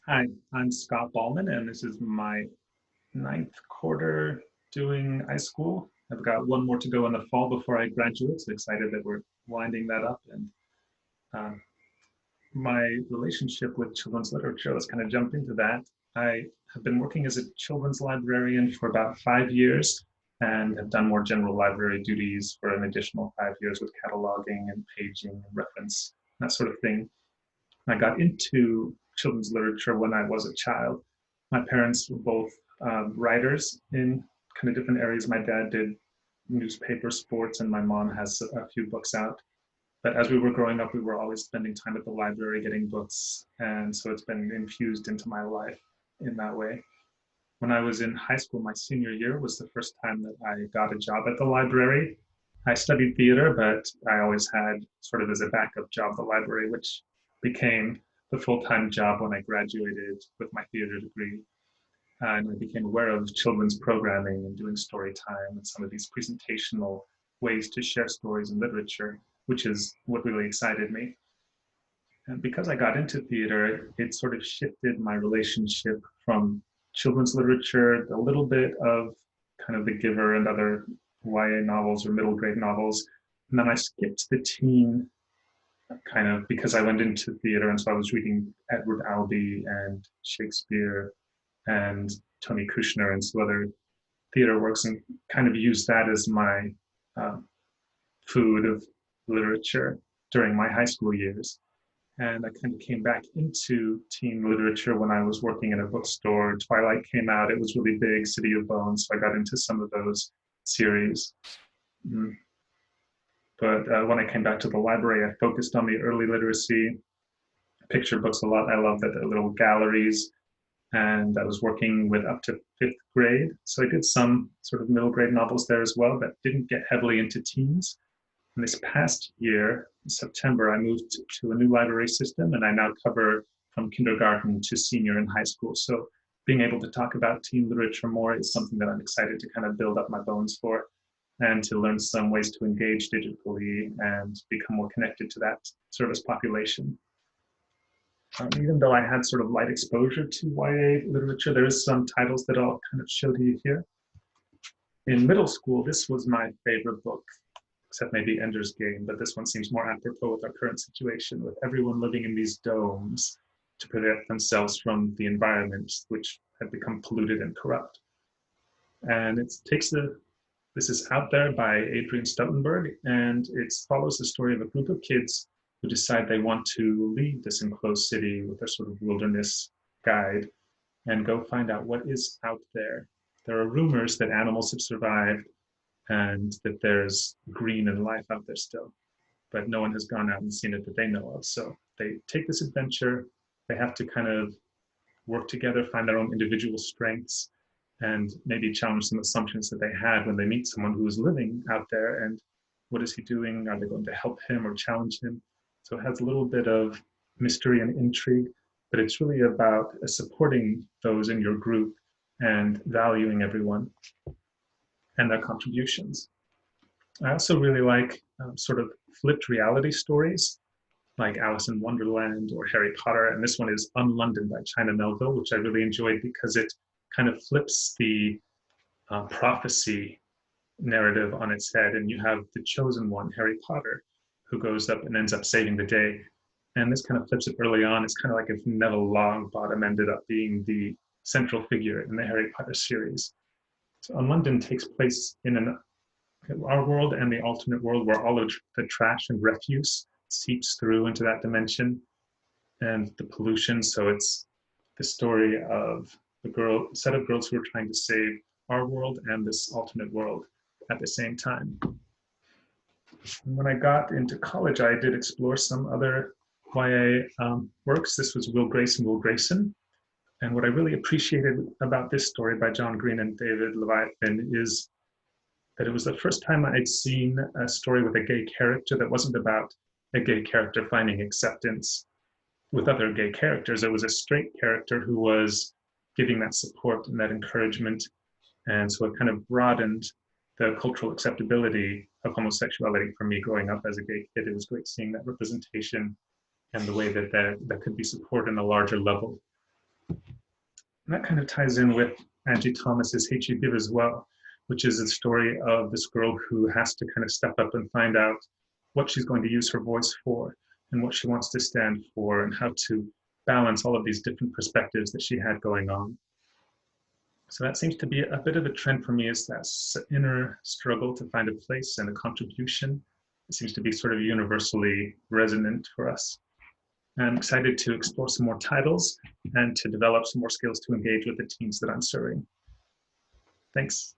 Hi, I'm Scott Bahlmann, and this is my ninth quarter doing high school. I've got one more to go in the fall before I graduate, so excited that we're winding that up. And uh, my relationship with children's literature, let's kind of jump into that. I have been working as a children's librarian for about 5 years and have done more general library duties for an additional 5 years with cataloging and paging and reference, that sort of thing. I got into children's literature when I was a child. My parents were both writers in kind of different areas. My dad did newspaper, sports, and my mom has a few books out. But as we were growing up, we were always spending time at the library getting books. And so it's been infused into my life in that way. When I was in high school, my senior year was the first time that I got a job at the library. I studied theater, but I always had sort of as a backup job the library, which became the full-time job when I graduated with my theater degree. And I became aware of children's programming and doing story time and some of these presentational ways to share stories and literature, which is what really excited me. And because I got into theater, it sort of shifted my relationship from children's literature, a little bit of kind of The Giver and other YA novels or middle grade novels. And then I skipped the teen kind of because I went into theater. And so I was reading Edward Albee and Shakespeare and Tony Kushner and some other theater works and kind of used that as my um, food of literature during my high school years. And I kind of came back into teen literature when I was working in a bookstore. Twilight came out, it was really big, City of Bones, so I got into some of those series. Mm. But when I came back to the library, I focused on the early literacy, picture books a lot. I love that the little galleries, and I was working with up to fifth grade. So I did some sort of middle grade novels there as well, but didn't get heavily into teens. And this past year, in September, I moved to a new library system and I now cover from kindergarten to senior in high school. So being able to talk about teen literature more is something that I'm excited to kind of build up my bones for and to learn some ways to engage digitally and become more connected to that service population. Even though I had sort of light exposure to YA literature, there is some titles that I'll kind of show to you here. In middle school, this was my favorite book, except maybe Ender's Game, but this one seems more apropos with our current situation, with everyone living in these domes to protect themselves from the environment, which had become polluted and corrupt. And it takes this is Out There by Adrian Stoutenberg, and it follows the story of a group of kids who decide they want to leave this enclosed city with their sort of wilderness guide and go find out what is out there. There are rumors that animals have survived and that there's green and life out there still, but no one has gone out and seen it that they know of. So they take this adventure. They have to kind of work together, find their own individual strengths, and maybe challenge some assumptions that they had when they meet someone who is living out there. And what is he doing? Are they going to help him or challenge him? So it has a little bit of mystery and intrigue, but it's really about supporting those in your group and valuing everyone and their contributions. I also really like sort of flipped reality stories like Alice in Wonderland or Harry Potter. And this one is Unlondon by China Melville, which I really enjoyed because it kind of flips the prophecy narrative on its head. And you have the chosen one, Harry Potter, who goes up and ends up saving the day. And this kind of flips it early on. It's kind of like if Neville Longbottom ended up being the central figure in the Harry Potter series. So Unlondon takes place in our world and the alternate world where all of the trash and refuse seeps through into that dimension and the pollution. So it's the story of a set of girls who are trying to save our world and this alternate world at the same time. And when I got into college, I did explore some other YA works. This was Will Grayson, Will Grayson. And what I really appreciated about this story by John Green and David Leviathan is that it was the first time I'd seen a story with a gay character that wasn't about a gay character finding acceptance with other gay characters. It was a straight character who was giving that support and that encouragement. And so it kind of broadened the cultural acceptability of homosexuality for me growing up as a gay kid. It was great seeing that representation and the way that that could be supported on a larger level. And that kind of ties in with Angie Thomas's Hate You Give as well, which is a story of this girl who has to kind of step up and find out what she's going to use her voice for and what she wants to stand for and how to balance all of these different perspectives that she had going on. So that seems to be a bit of a trend for me, is that inner struggle to find a place and a contribution. It seems to be sort of universally resonant for us. I'm excited to explore some more titles and to develop some more skills to engage with the teams that I'm serving. Thanks.